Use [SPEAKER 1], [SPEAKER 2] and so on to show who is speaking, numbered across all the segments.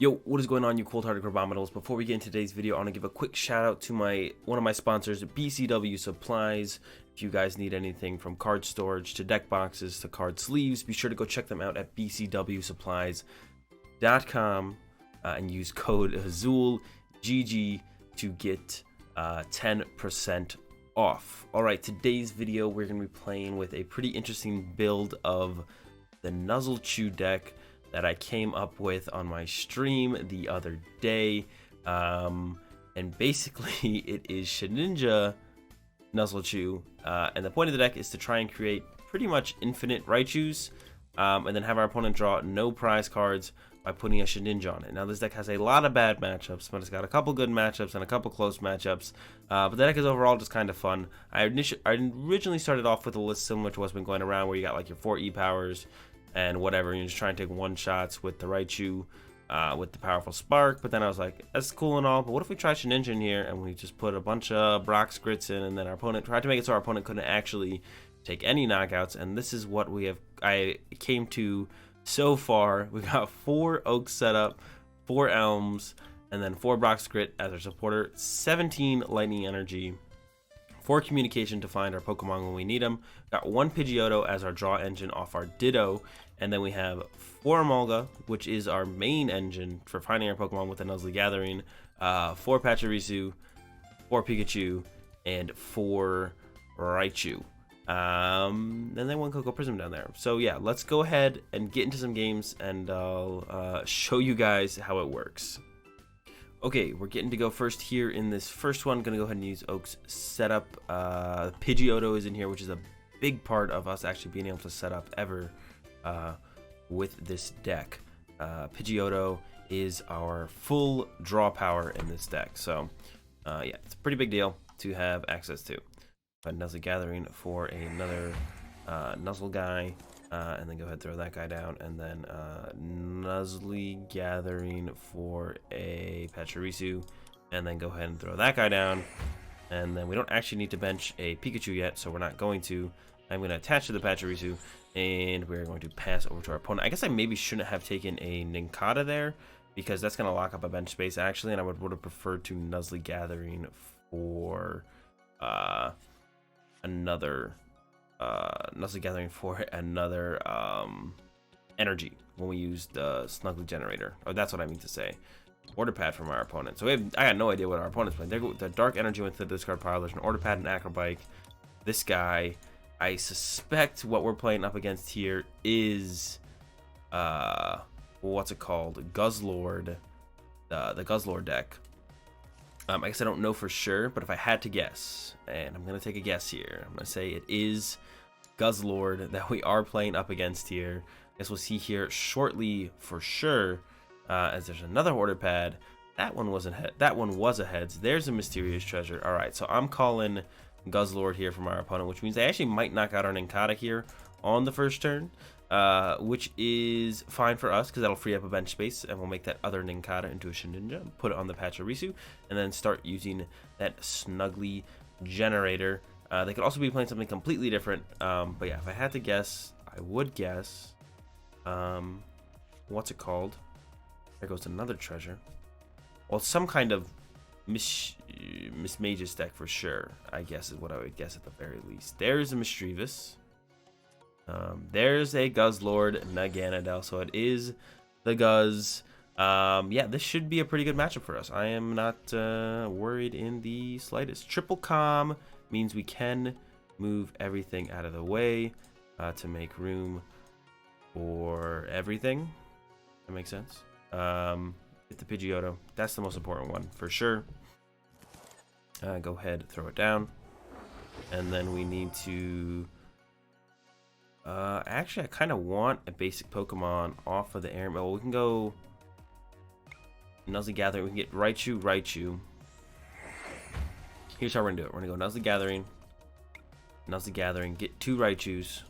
[SPEAKER 1] Yo, what is going on, you cold-hearted Crabominals? Before we get into today's video, I want to give a quick shout out to one of my sponsors, BCW Supplies. If you guys need anything from card storage to deck boxes to card sleeves, be sure to go check them out at bcwsupplies.com and use code AzulGG to get 10% off. Alright, today's video we're going to be playing with a pretty interesting build of the Nuzlocke deck that I came up with on my stream the other day, and basically it is Shedinja Nuzlocke, and the point of the deck is to try and create pretty much infinite Raichus, and then have our opponent draw no prize cards by putting a Shedinja on it. Now this deck has a lot of bad matchups, but it's got a couple good matchups and a couple close matchups, but the deck is overall just kind of fun. I originally started off with a list similar to what's been going around, where you got like your 4 E-powers, and whatever, you're just trying to take one-shots with the Raichu, with the powerful Spark. But then I was like, that's cool and all, but what if we try Shedinja in here, and we just put a bunch of Brock Scrits in, and then our opponent tried to make it so our opponent couldn't actually take any knockouts, and this is what I came to so far. We got 4 Oaks set up, 4 Elms, and then 4 Brock Scrit as our supporter, 17 Lightning Energy, 4 Communication to find our Pokemon when we need them. Got 1 Pidgeotto as our draw engine off our Ditto, and then we have 4 Emolga, which is our main engine for finding our Pokemon with the Nuzlocke Gathering, 4 Pachirisu, 4 Pikachu, and 4 Raichu. And then 1 Cocoa Prism down there. So yeah, let's go ahead and get into some games, and I'll show you guys how it works. Okay, we're getting to go first here in this first one. Gonna go ahead and use Oak's setup. Pidgeotto is in here, which is a big part of us actually being able to set up ever with this deck. Pidgeotto is our full draw power in this deck. So yeah, it's a pretty big deal to have access to. But Nuzlocke Gathering for another Nuzzle guy. And then go ahead and throw that guy down, and then Nuzlocke Gathering for a Pachirisu, and then go ahead and throw that guy down. And then we don't actually need to bench a Pikachu yet, so we're not going to. I'm going to attach to the Pachirisu, and we're going to pass over to our opponent. I guess I maybe shouldn't have taken a Nincada there, because that's going to lock up a bench space actually, and I would have preferred to Nuzlocke Gathering for another Nuzlocke Gathering for another energy when we use the Snuggly Generator. Or that's what I mean to say. Order pad from our opponent. So I got no idea what our opponent's playing. The Dark Energy went to the discard pile. There's an Order pad and Acrobike. This guy, I suspect what we're playing up against here is what's it called? Guzzlord. The Guzzlord deck. I guess I don't know for sure, but if I had to guess, and I'm gonna take a guess here, I'm gonna say it is Guzzlord that we are playing up against here. I guess we'll see here shortly for sure, as there's another order pad. That one wasn't head. That one was a heads. There's a mysterious treasure. All right, so I'm calling Guzzlord here from our opponent, which means they actually might knock out our Nincada here on the first turn, which is fine for us because that'll free up a bench space, and we'll make that other Nincada into a Shedinja, put it on the Pachirisu, and then start using that Snuggly Generator. They could also be playing something completely different, but yeah, if I had to guess, I would guess, what's it called? There goes another treasure. Well, some kind of Miss Mage's deck for sure, I guess is what I would guess at the very least. There's a Mischievous. There's a Guzzlord Naganadel, so it is the Guzz. Yeah, this should be a pretty good matchup for us. I am not worried in the slightest. Triple Calm means we can move everything out of the way to make room for everything. That makes sense. Hit the Pidgeotto. That's the most important one for sure. Go ahead, throw it down, and then we need to. Actually, I kind of want a basic Pokemon off of the air. Well, we can go Nuzlocke Gathering. We can get Raichu. Here's how we're gonna do it. We're gonna go Nuzlocke Gathering, get 2 Raichus.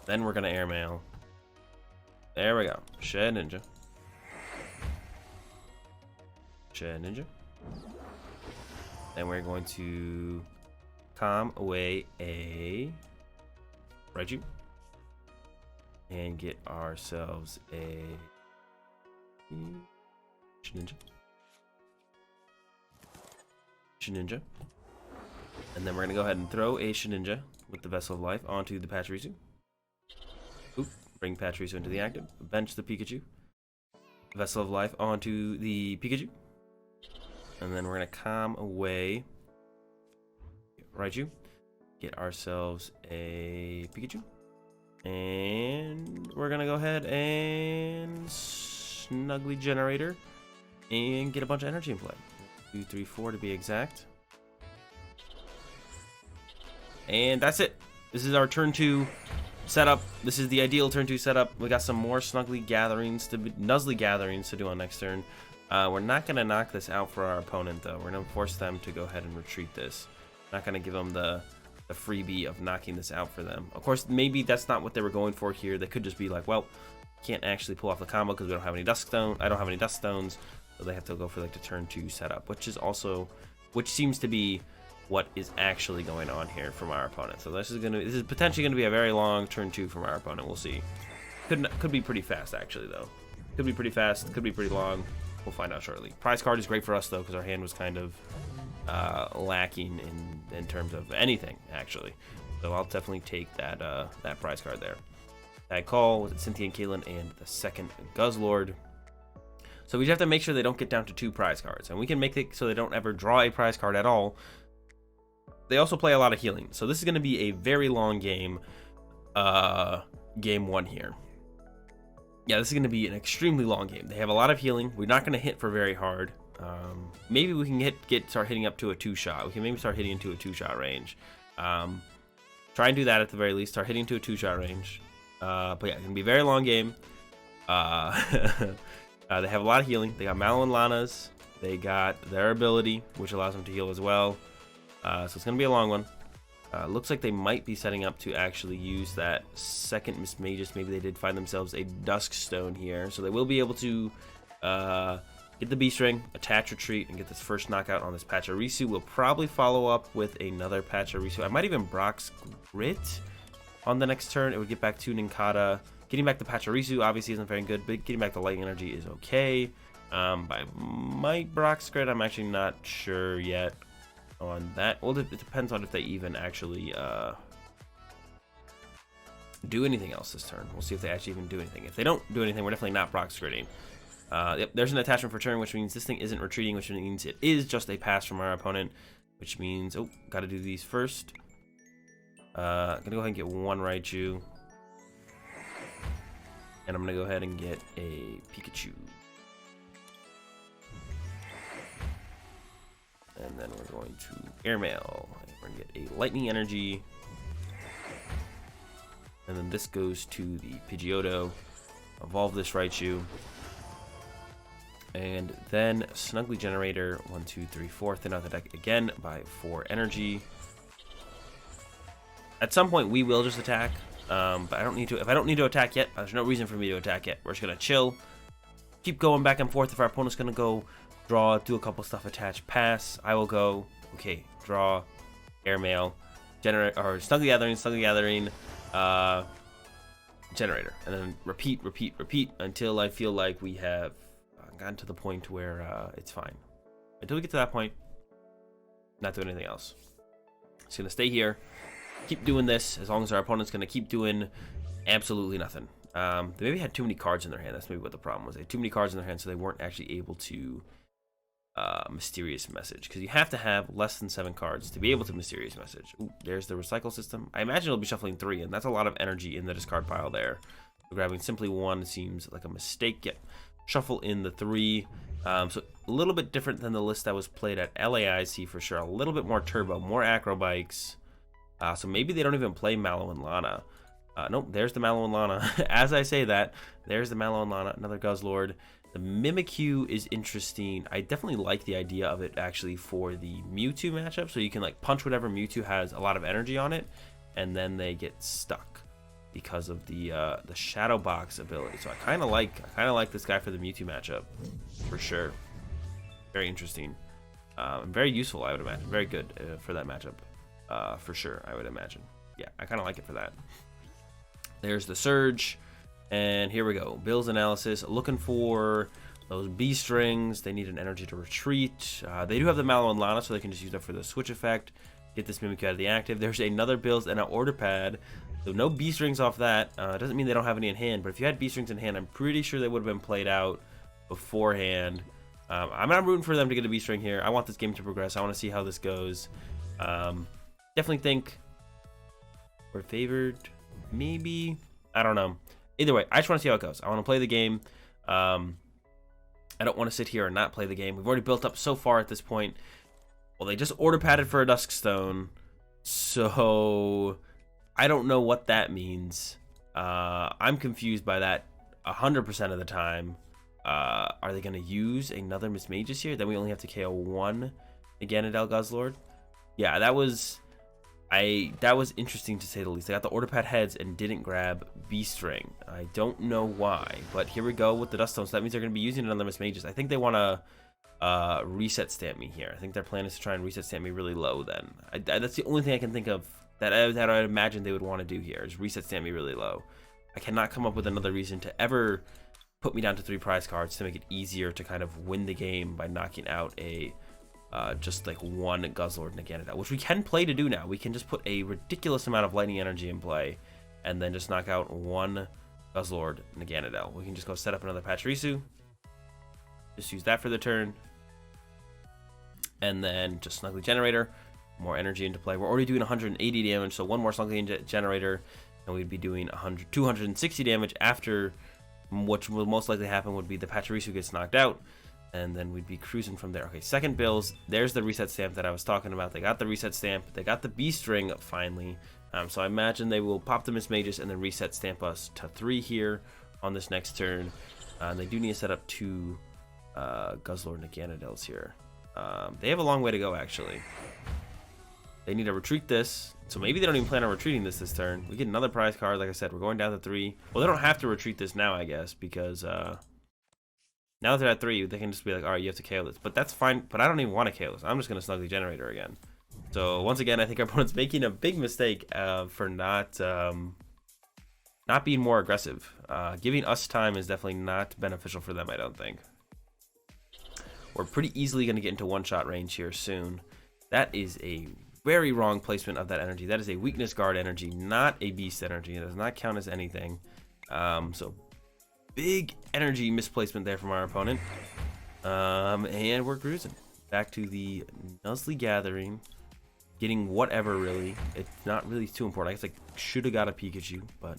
[SPEAKER 1] Then we're gonna airmail. There we go. Shedinja. Then we're going to calm away a Raichu. and get ourselves a Shedinja. And then we're gonna go ahead and throw a Shedinja with the Vessel of Life onto the Pachirisu. Oop, bring Pachirisu into the active. Bench the Pikachu. Vessel of Life onto the Pikachu. And then we're gonna calm away Raichu. Get ourselves a Pikachu. And we're gonna go ahead and Snuggly Generator and get a bunch of energy in play. 2, 3, 4 to be exact. And that's it. This is our turn 2 setup. This is the ideal turn 2 setup. We got some more Nuzzly gatherings to do on next turn. We're not gonna knock this out for our opponent though. We're gonna force them to go ahead and retreat this. Not gonna give them the freebie of knocking this out for them. Of course, maybe that's not what they were going for here. They could just be like, well, can't actually pull off the combo because we don't have any Dusk Stone. I don't have any Dusk Stones, so they have to go for like the turn 2 setup, which seems to be what is actually going on here from our opponent. So this is potentially gonna be a very long turn 2 from our opponent. We'll see. Could be pretty fast actually though. Could be pretty fast. Could be pretty long. We'll find out shortly. Prize card is great for us though because our hand was kind of lacking in terms of anything actually. So I'll definitely take that that prize card there. Tag Call with Cynthia and Caitlin and the second Guzzlord. So we just have to make sure they don't get down to 2 prize cards, and we can make it so they don't ever draw a prize card at all. They also play a lot of healing, so this is going to be a very long game. Game 1 here. Yeah, this is going to be an extremely long game. They have a lot of healing. We're not going to hit for very hard. Maybe we can start hitting up to a 2-shot. We can maybe start hitting into a 2-shot range. Try and do that at the very least. Start hitting to a 2-shot range. But yeah, it's gonna be a very long game. They have a lot of healing. They got Mallow and Lana's. They got their ability, which allows them to heal as well. So it's gonna be a long one. Looks like they might be setting up to actually use that second Miss Magus. Maybe they did find themselves a Dusk Stone here, so they will be able to get the B-String, attach Retreat, and get this first knockout on this Pachirisu. We'll probably follow up with another Pachirisu. I might even Brock's Grit on the next turn. It would get back to Nincada. Getting back the Pachirisu obviously isn't very good, but getting back the Lightning Energy is okay. But I might Brock's Grit. I'm actually not sure yet on that. Well, it depends on if they even actually do anything else this turn. We'll see if they actually even do anything. If they don't do anything, we're definitely not Brock's Gritting. Yep, there's an attachment for turn, which means this thing isn't retreating, which means it is just a pass from our opponent, which means, oh, gotta do these first. Gonna go ahead and get 1 Raichu. And I'm gonna go ahead and get a Pikachu. And then we're going to Airmail. We're gonna get a Lightning Energy. And then this goes to the Pidgeotto. Evolve this Raichu. And then Snuggly Generator, 1, 2, 3, 4. Thin out the deck again by 4 energy. At some point we will just attack, but I don't need to. If I don't need to attack yet, there's no reason for me to attack yet. We're just gonna chill, keep going back and forth. If our opponent's gonna go draw, do a couple stuff, attach, pass, I will go. Okay, draw, Airmail, generate, or Snuggly Gathering, Generator, and then repeat until I feel like we have gotten to the point where it's fine. Until we get to that point, not doing anything else. Just gonna stay here, keep doing this as long as our opponent's gonna keep doing absolutely nothing. They maybe had too many cards in their hand. That's maybe what the problem was. They had too many cards in their hand, so they weren't actually able to Mysterious Message, because you have to have less than 7 cards to be able to Mysterious Message. Ooh, there's the recycle system. I imagine it'll be shuffling 3, and that's a lot of energy in the discard pile there. So grabbing simply 1 seems like a mistake. Yep. Shuffle in the 3. So a little bit different than the list that was played at LAIC for sure. A little bit more turbo, more acro bikes. So maybe they don't even play Mallow and Lana. Nope, there's the Mallow and Lana. As I say that, there's the Mallow and Lana, another Guzzlord. The Mimikyu is interesting. I definitely like the idea of it actually for the Mewtwo matchup. So you can like punch whatever Mewtwo has a lot of energy on it, and then they get stuck because of the Shadow Box ability. So I kind of like this guy for the Mewtwo matchup for sure. Very interesting, and very useful, I would imagine. Very good for that matchup, for sure, I would imagine. Yeah, I kind of like it for that. There's the Surge. And here we go. Bill's analysis. Looking for those B strings. They need an energy to retreat. They do have the Mallow and Lana, so they can just use that for the switch effect. Get this Mimikyu out of the active. There's another Bill's and an order pad. So no B strings off that. Doesn't mean they don't have any in hand, but if you had B strings in hand, I'm pretty sure they would have been played out beforehand. I'm not rooting for them to get a B string here. I want this game to progress. I want to see how this goes. Definitely think we're favored. Maybe. I don't know. Either way, I just want to see how it goes. I want to play the game. I don't want to sit here and not play the game. We've already built up so far at this point. Well, they just order padded for a Duskstone. So I don't know what that means. I'm confused by that 100% of the time. Are they going to use another Mismagius here? Then we only have to KO one Nincada Guzzlord. Yeah, that was interesting to say the least. They got the order pad heads and didn't grab B string. I don't know why, but here we go with the Duskstone. So that means they're going to be using another Mismagius. I think they want to reset stamp me here. I think their plan is to try and reset stamp me really low. Then that's the only thing I can think of that I imagine they would want to do here is reset stamp me really low. I cannot come up with another reason to ever put me down to 3 prize cards to make it easier to kind of win the game by knocking out a just like one Guzzlord Nincada, which we can play to do now. We can just put a ridiculous amount of lightning energy in play and then just knock out one Guzzlord Nincada. We can just go set up another Pachirisu, just use that for the turn, and then just Snuggly Generator, more energy into play. We're already doing 180 damage, so one more Snuggly Generator and we'd be doing 260 damage after, which will most likely happen would be the Pachirisu gets knocked out, and then we'd be cruising from there. Okay, second Bills. There's the reset stamp that I was talking about. They got the reset stamp. They got the B string finally. So I imagine they will pop the Mismagius and then reset stamp us to 3 here on this next turn. They do need to set up 2 Guzzlord Nincadals here. They have a long way to go, actually. They need to retreat this. So maybe they don't even plan on retreating this turn. We get another prize card. Like I said, we're going down to 3. Well, they don't have to retreat this now, I guess, because now that they're at 3, they can just be like, all right, you have to KO this. But that's fine. But I don't even want to KO this. I'm just going to Snuggly Generator again. So once again, I think our opponent's making a big mistake for not being more aggressive. Giving us time is definitely not beneficial for them, I don't think. We're pretty easily going to get into one-shot range here soon. That is a very wrong placement of that energy. That is a weakness guard energy, not a beast energy. It does not count as anything. So big energy misplacement there from our opponent. And we're cruising back to the Nuzly Gathering, getting whatever, really. It's not really too important. I guess I should have got a Pikachu, but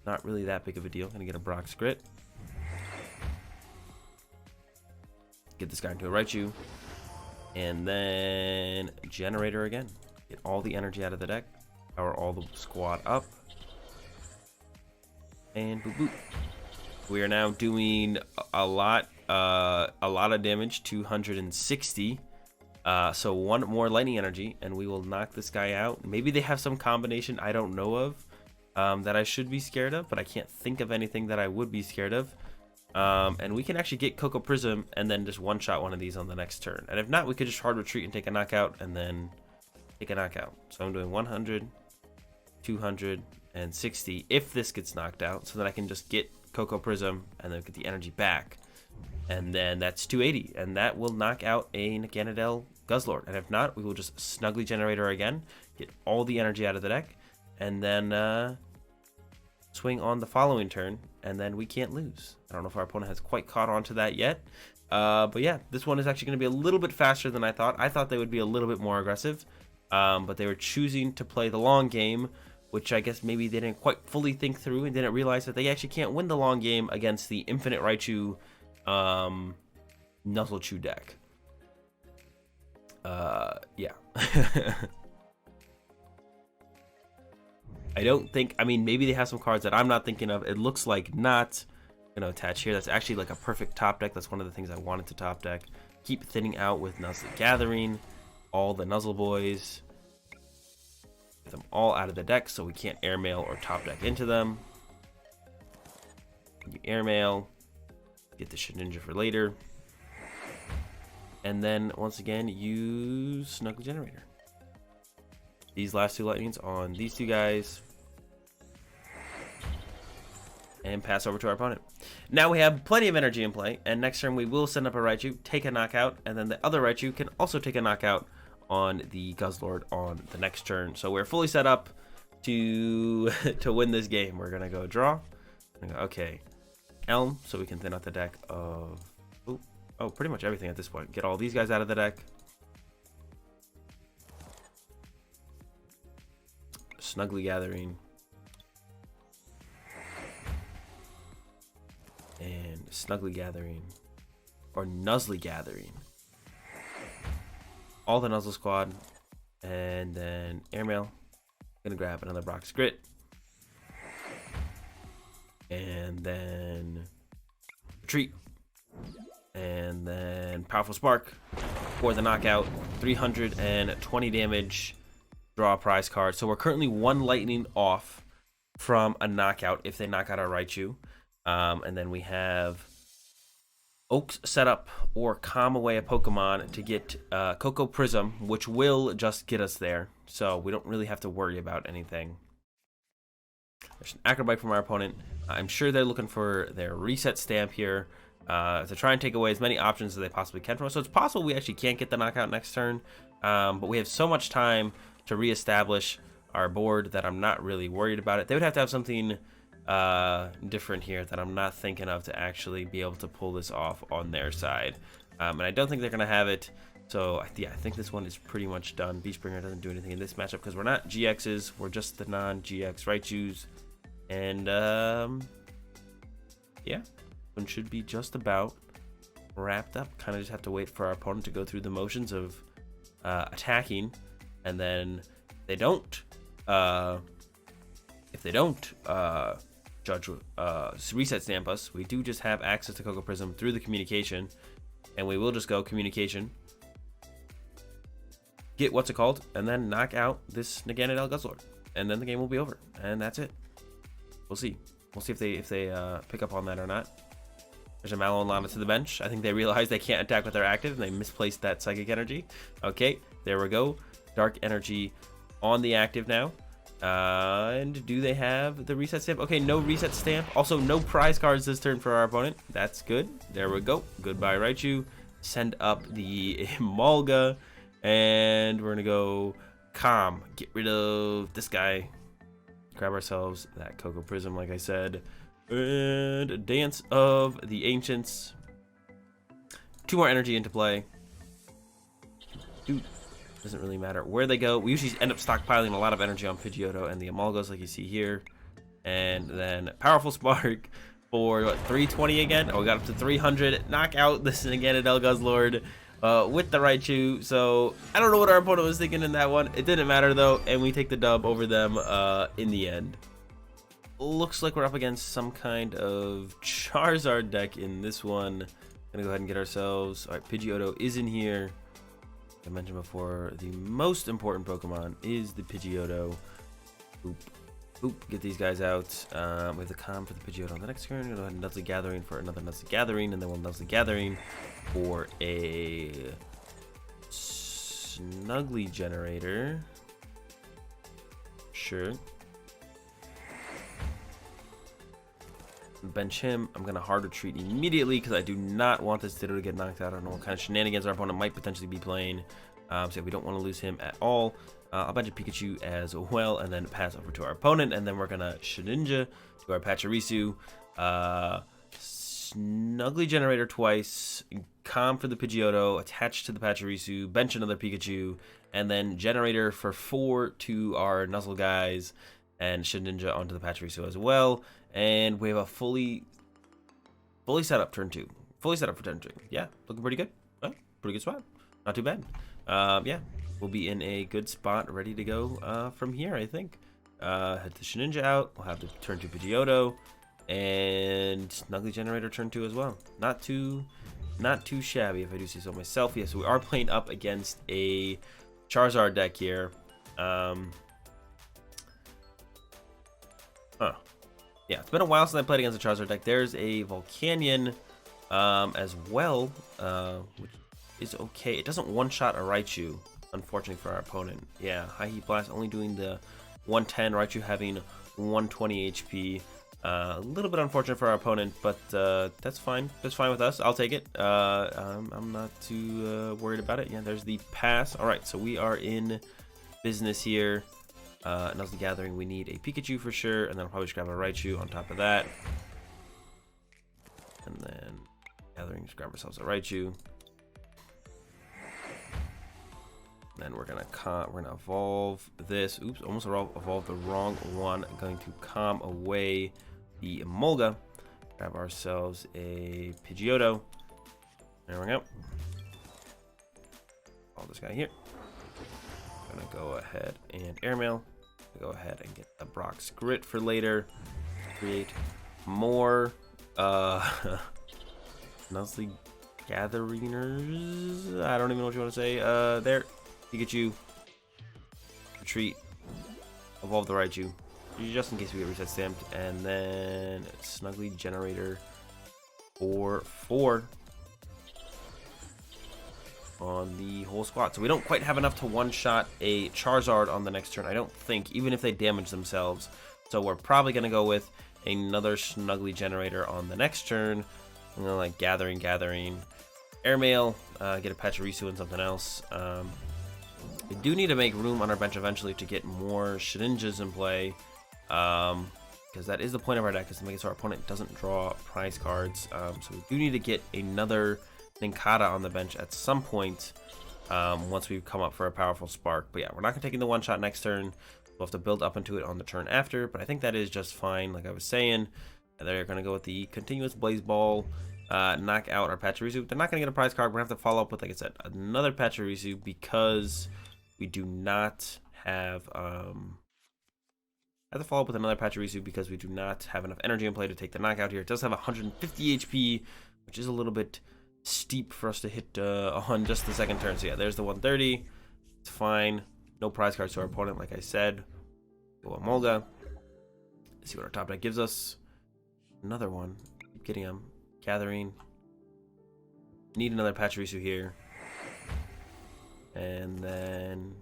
[SPEAKER 1] not really that big of a deal. Gonna get a Brock's Grit. Get this guy into a Raichu. And then Generator again. Get all the energy out of the deck. Power all the squad up. And boop boop. We are now doing a lot of damage, 260. So one more lightning energy, and we will knock this guy out. Maybe they have some combination I don't know of that I should be scared of, but I can't think of anything that I would be scared of. And we can actually get Koko Prism and then just one-shot one of these on the next turn. And if not, we could just hard retreat and take a knockout and then take a knockout. So I'm doing 100, 260 if this gets knocked out, so that I can just get Koko Prism and then get the energy back. And then that's 280, and that will knock out a Nincada Guzzlord. And if not, we will just Snuggly Generator again, get all the energy out of the deck, and then swing on the following turn, and then we can't lose. I don't know if our opponent has quite caught on to that yet. But yeah, this one is actually going to be a little bit faster than I thought. I thought they would be a little bit more aggressive, but they were choosing to play the long game, which I guess maybe they didn't quite fully think through and didn't realize that they actually can't win the long game against the Infinite Raichu Nuzzlechew deck. Yeah. I don't think, I mean, maybe they have some cards that I'm not thinking of. It looks like not. I'm going to attach here. That's actually like a perfect top deck. That's one of the things I wanted to top deck. Keep thinning out with Nuzly Gathering. All the Nuzzle Boys. Get them all out of the deck so we can't airmail or top deck into them. You airmail. Get the Shedinja for later. And then, once again, use Snuggly Generator. These last 2 lightnings on these 2 guys. and pass over to our opponent. Now we have plenty of energy in play, and next turn we will send up a Raichu, take a knockout, and then the other Raichu can also take a knockout on the Guzzlord on the next turn. So we're fully set up to win this game. We're gonna go draw. Okay, Elm, so we can thin out the deck of pretty much everything at this point. Get all these guys out of the deck. Snuggly Gathering. And Snuggly Gathering. Or Nuzzly Gathering. All the Nuzzle Squad. And then Airmail. Gonna grab another Brock's Grit. And then Retreat. And then Powerful Spark for the knockout. 320 damage. Draw a prize card. So we're currently one lightning off from a knockout if they knock out our Raichu. And then we have Oaks set up or calm away a Pokemon to get Coco Prism, which will just get us there. So we don't really have to worry about anything. There's an Acrobite from our opponent. I'm sure they're looking for their reset stamp here to try and take away as many options as they possibly can from us. So it's possible we actually can't get the knockout next turn. But we have so much time to reestablish our board that I'm not really worried about it. They would have to have something different here that I'm not thinking of to actually be able to pull this off on their side. And I don't think they're gonna have it. So yeah, I think this one is pretty much done. Beastbringer doesn't do anything in this matchup because we're not GXs, we're just the non-GX Raichus. And yeah, one should be just about wrapped up. Kind of just have to wait for our opponent to go through the motions of attacking, and then if they don't judge reset stamp us, we do just have access to Coco Prism through the communication, and we will just go communication, get what's it called, and then knock out this Nincada Guzzlord, and then the game will be over, and that's it. We'll see if they pick up on that or not. There's a Mallow and Lana to the bench. I think they realize they can't attack with their active, and they misplaced that Psychic Energy. Okay, there we go. Dark Energy on the active now. And do they have the reset stamp? Okay, no reset stamp. Also, no prize cards this turn for our opponent. That's good. There we go. Goodbye, Raichu. Send up the Emolga. And we're going to go Calm. Get rid of this guy. Grab ourselves that Coco Prism, like I said. And Dance of the Ancients. 2 more energy into play. Dude. Doesn't really matter where they go. We usually end up stockpiling a lot of energy on Pidgeotto and the Emolgas, like you see here. And then Powerful Spark for what, 320 again? Oh, we got up to 300. Knock out this Nincada Guzzlord with the Raichu. So I don't know what our opponent was thinking in that one. It didn't matter though, and we take the dub over them in the end. Looks like we're up against some kind of Charizard deck in this one. Gonna go ahead and get ourselves. All right, Pidgeotto is in here. I mentioned before, the most important Pokemon is the Pidgeotto. Get these guys out. We have the Calm for the Pidgeotto on the next turn. We'll go ahead and Nuzzly Gathering for another Nuzzly Gathering, and then we'll Nuzzly Gathering for a Snuggly Generator. Sure. Bench him. I'm gonna hard retreat immediately because I do not want this Ditto to get knocked out. I don't know what kind of shenanigans our opponent might potentially be playing, so we don't want to lose him at all. I'll bench a Pikachu as well, and then pass over to our opponent, and then we're gonna Shedinja to our Pachirisu, Snuggly Generator twice, Calm for the Pidgeotto, attached to the Pachirisu, bench another Pikachu, and then Generator for 4 to our Nuzzle guys, and Shedinja onto the Pachirisu as well. And we have a fully set up turn 2. Fully set up for turn 2. Yeah, looking pretty good. Pretty good spot. Not too bad. Yeah, we'll be in a good spot, ready to go from here, I think. Head the Shedinja out. We'll have the turn 2 Pidgeotto. And Snuggly Generator turn 2 as well. Not too shabby, if I do say so myself. Yes, we are playing up against a Charizard deck here. Yeah, it's been a while since I played against a Charizard deck. There's a Volcanion as well, which is okay. It doesn't one-shot a Raichu, unfortunately for our opponent. Yeah, High Heat Blast only doing the 110, Raichu having 120 HP. A little bit unfortunate for our opponent, but that's fine. That's fine with us. I'll take it. I'm not too worried about it. Yeah, there's the pass. All right, so we are in business here. Now's the gathering. We need a Pikachu for sure, and then I'll probably just grab a Raichu on top of that. And then gathering, just grab ourselves a Raichu. Then we're gonna evolve this. Oops, almost evolved the wrong one. I'm going to calm away the Emolga. Grab ourselves a Pidgeotto. There we go. All this guy here. I'm gonna go ahead and airmail. Go ahead and get the Brock's Grit for later. Create more Nuzzly Gatheringers. I don't even know what you want to say. There. Pikachu. Retreat. Evolve the Raichu. Just in case we get reset stamped. And then Snuggly Generator for 4 on the whole squad. So we don't quite have enough to one-shot a Charizard on the next turn, I don't think, even if they damage themselves. So we're probably going to go with another Snuggly Generator on the next turn. I'm going to like gathering, airmail, get a Pachirisu and something else. We do need to make room on our bench eventually to get more Shedinjas in play, because that is the point of our deck, is to make it so our opponent doesn't draw prize cards. So we do need to get another Nincada on the bench at some point once we come up for a powerful spark. But yeah, we're not going to take in the one shot next turn. We'll have to build up into it on the turn after, but I think that is just fine. Like I was saying, they're going to go with the continuous Blaze Ball, knock out our Pachirisu. They're not going to get a prize card. We're going to have to follow up with, like I said, another Pachirisu, because we do not have have to follow up with another Pachirisu because we do not have enough energy in play to take the knockout here. It does have 150 HP, which is a little bit steep for us to hit on just the second turn. So yeah, there's the 130. It's fine. No prize cards to our opponent, like I said. Go Emolga. Let's see what our top deck gives us. Another one. Keep getting them. Gathering. Need another Pachirisu here. And then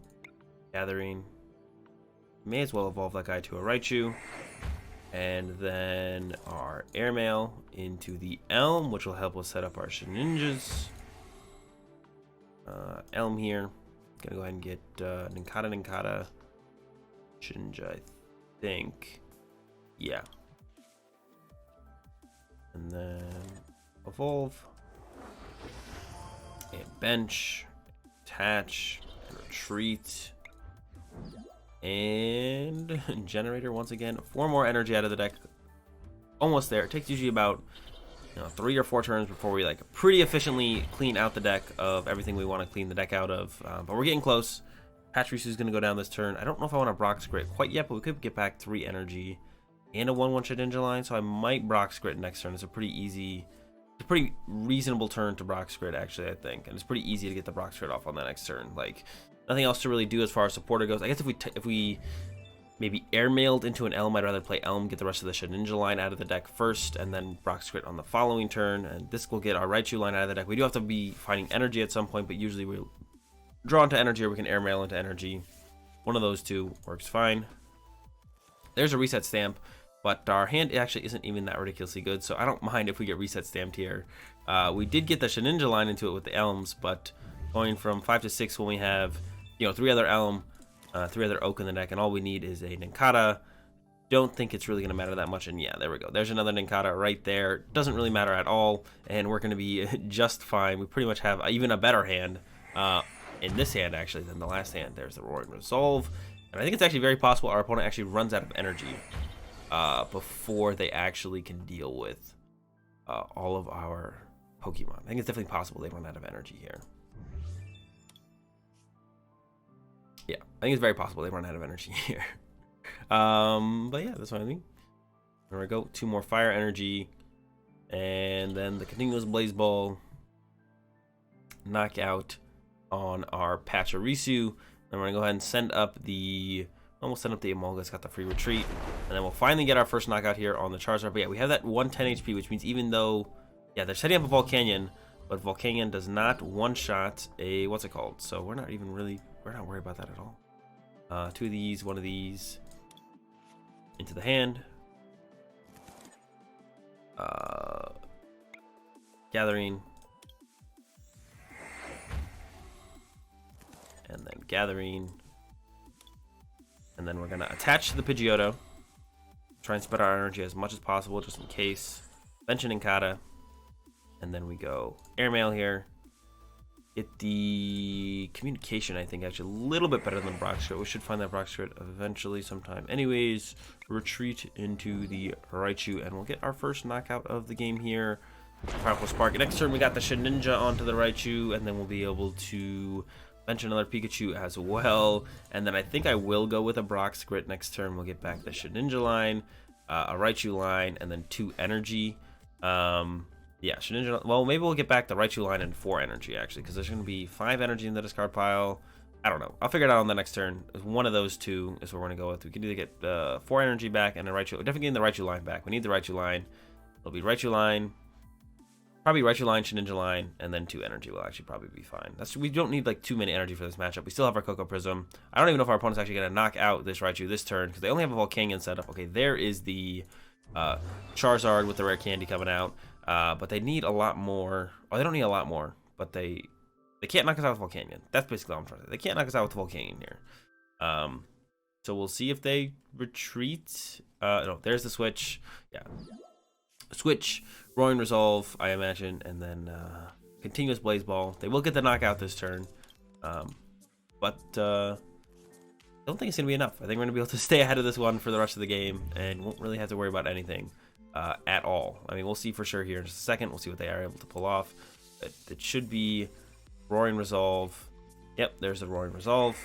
[SPEAKER 1] gathering. May as well evolve that guy to a Raichu. And then our airmail into the Elm, which will help us set up our Shedinjas. Elm here. Gonna go ahead and get Nincada. Shedinja, I think. Yeah. And then evolve. And bench. Attach. And retreat. And generator once again. 4 more energy out of the deck. Almost there. It takes usually about 3 or 4 turns before we like pretty efficiently clean out the deck of everything we want to clean the deck out of. But we're getting close. Pachirisu is going to go down this turn. I don't know if I want to Brock's Grit quite yet, but we could get back 3 energy and a 1/1 Shedinja line. So I might Brock's Grit next turn. It's a pretty reasonable turn to Brock's Grit, actually, I think. And it's pretty easy to get the Brock's Grit off on the next turn. Like, nothing else to really do as far as supporter goes. I guess if we maybe airmailed into an Elm, I'd rather play Elm, get the rest of the Shedinja line out of the deck first, and then Brock's Grit on the following turn. And this will get our Raichu line out of the deck. We do have to be finding energy at some point, but usually we'll draw into energy or we can airmail into energy. One of those two works fine. There's a reset stamp, but our hand actually isn't even that ridiculously good, so I don't mind if we get reset stamped here. We did get the Shedinja line into it with the Elms, but going from 5 to 6 when we have 3 other Elm, 3 other Oak in the deck, and all we need is a Nincada. Don't think it's really going to matter that much, and yeah, there we go. There's another Nincada right there. Doesn't really matter at all, and we're going to be just fine. We pretty much have even a better hand in this hand, actually, than the last hand. There's the Roaring Resolve, and I think it's actually very possible our opponent actually runs out of energy before they actually can deal with all of our Pokemon. I think it's definitely possible they run out of energy here. Yeah, I think it's very possible they run out of energy here. But yeah, that's what I mean. There we go. 2 more fire energy. And then the continuous Blaze Ball. Knockout on our Pachirisu. Then we're going to go ahead and send up the... Almost send up the Emolga. It's got the free retreat. And then we'll finally get our first knockout here on the Charizard. But yeah, we have that 110 HP, which means even though... Yeah, they're setting up a Volcanion. But Volcanion does not one-shot a... What's it called? So we're not even really... We're not worried about that at all. 2 of these, 1 of these. Into the hand. Gathering. And then gathering. And then we're going to attach to the Pidgeotto. Try and spread our energy as much as possible, just in case. Bench Nincada. And then we go airmail here. Get the communication, I think, actually a little bit better than Brock Script. We should find that Brock Script eventually sometime. Anyways, retreat into the Raichu, and we'll get our first knockout of the game here. Powerful Spark. Next turn, we got the Shedinja onto the Raichu, and then we'll be able to bench another Pikachu as well. And then I think I will go with a Brock Script next turn. We'll get back the Shedinja line, a Raichu line, and then 2 energy. Yeah, Shedinja. Well, maybe we'll get back the Raichu line and 4 energy, actually, because there's going to be 5 energy in the discard pile. I don't know. I'll figure it out on the next turn. One of those 2 is what we're going to go with. We can either get 4 energy back and a Raichu. We're definitely getting the Raichu line back. We need the Raichu line. It'll be Raichu line. Probably Raichu line, Shedinja line, and then 2 energy will actually probably be fine. We don't need like too many energy for this matchup. We still have our Koko Prism. I don't even know if our opponent's actually going to knock out this Raichu this turn, because they only have a Volcanion set up. Okay, there is the Charizard with the rare candy coming out. But they need a lot more. Oh, they don't need a lot more, but they can't knock us out with Volcanion. That's basically all I'm trying to say. They can't knock us out with Volcanion here. So we'll see if they retreat. No, there's the switch. Yeah. Switch, Roaring Resolve, I imagine, and then Continuous Blaze Ball. They will get the knockout this turn. But I don't think it's going to be enough. I think we're going to be able to stay ahead of this one for the rest of the game and won't really have to worry about anything. At all. I mean, we'll see for sure here in just a second. We'll see what they are able to pull off. It should be Roaring Resolve. Yep, there's the Roaring Resolve.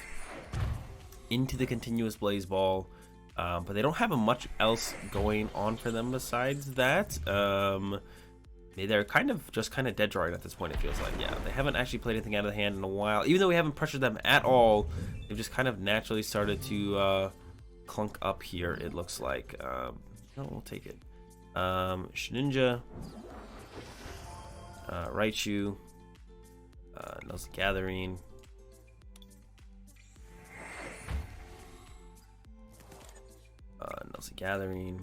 [SPEAKER 1] Into the Continuous Blaze Ball. But they don't have much else going on for them besides that. They're kind of dead drawing at this point, it feels like. Yeah, they haven't actually played anything out of the hand in a while. Even though we haven't pressured them at all, they've just kind of naturally started to clunk up here, it looks like. No, we'll take it. Shedinja, Raichu, Nuzlocke Gathering, Nuzlocke Gathering,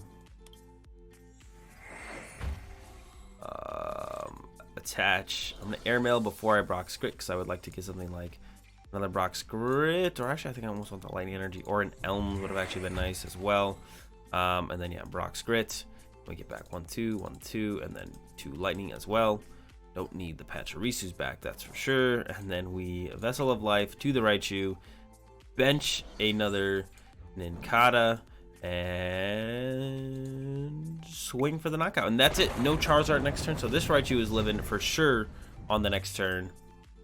[SPEAKER 1] attach. I'm gonna airmail before I Brock Script because I would like to get something like another Brock Script, or actually I think I almost want the Lightning Energy, or an Elms would have actually been nice as well. And then yeah, Brock Script. We get back 1, 2, 1, 2, and then 2 lightning as well. Don't need the Pachirisu's back, that's for sure. And then we Vessel of Life to the Raichu, bench another Nincada, and swing for the knockout. And that's it. No Charizard next turn, so this Raichu is living for sure on the next turn.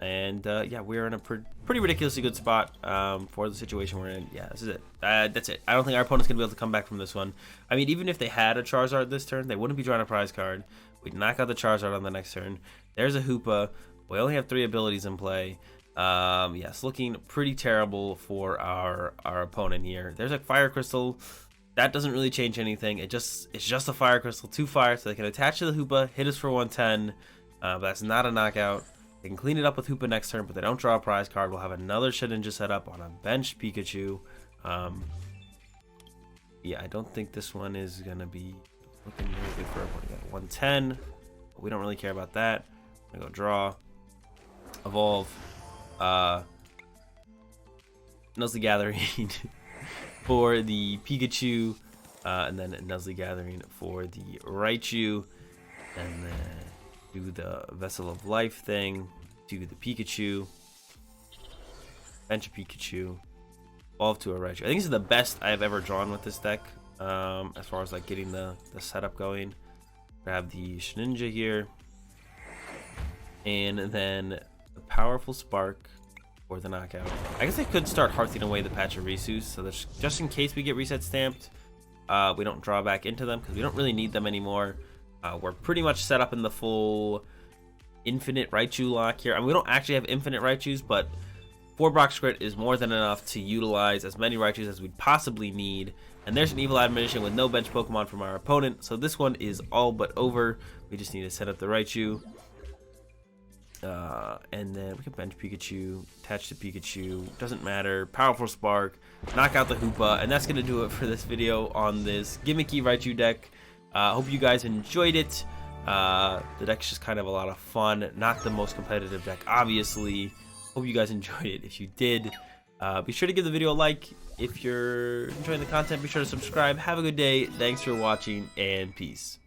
[SPEAKER 1] And yeah, we're in a pretty ridiculously good spot for the situation we're in. Yeah, this is it. That's it. I don't think our opponent's going to be able to come back from this one. I mean, even if they had a Charizard this turn, they wouldn't be drawing a prize card. We'd knock out the Charizard on the next turn. There's a Hoopa. We only have 3 abilities in play. Yes, looking pretty terrible for our opponent here. There's a Fire Crystal. That doesn't really change anything. It's just a Fire Crystal, 2 fire, so they can attach to the Hoopa, hit us for 110. But that's not a knockout. They can clean it up with Hoopa next turn, but they don't draw a prize card. We'll have another Shedinja set up on a bench Pikachu. Yeah, I don't think this one is going to be looking really good for everyone. We got 110. But we don't really care about that. I'm going to go draw. Evolve. Nuzlocke Gathering for the Pikachu. And then Nuzlocke Gathering for the Raichu. And then do the Vessel of Life thing, do the Pikachu, bench a Pikachu, evolve to a Raichu. I think this is the best I've ever drawn with this deck, as far as like getting the setup going. Grab the Shedinja here, and then the Powerful Spark for the knockout. I guess I could start hearthing away the Pachirisus, so that just in case we get reset stamped, we don't draw back into them, because we don't really need them anymore. We're pretty much set up in the full infinite Raichu lock here. I mean, we don't actually have infinite Raichus, but 4 Brock Script is more than enough to utilize as many Raichus as we'd possibly need. And there's an Evil Admonition with no bench Pokemon from our opponent, so this one is all but over. We just need to set up the Raichu. And then we can bench Pikachu, attach to Pikachu, doesn't matter. Powerful Spark, knock out the Hoopa, and that's going to do it for this video on this gimmicky Raichu deck. Hope you guys enjoyed it. The deck's just kind of a lot of fun. Not the most competitive deck, obviously. Hope you guys enjoyed it. If you did, be sure to give the video a like. If you're enjoying the content, be sure to subscribe. Have a good day. Thanks for watching, and peace.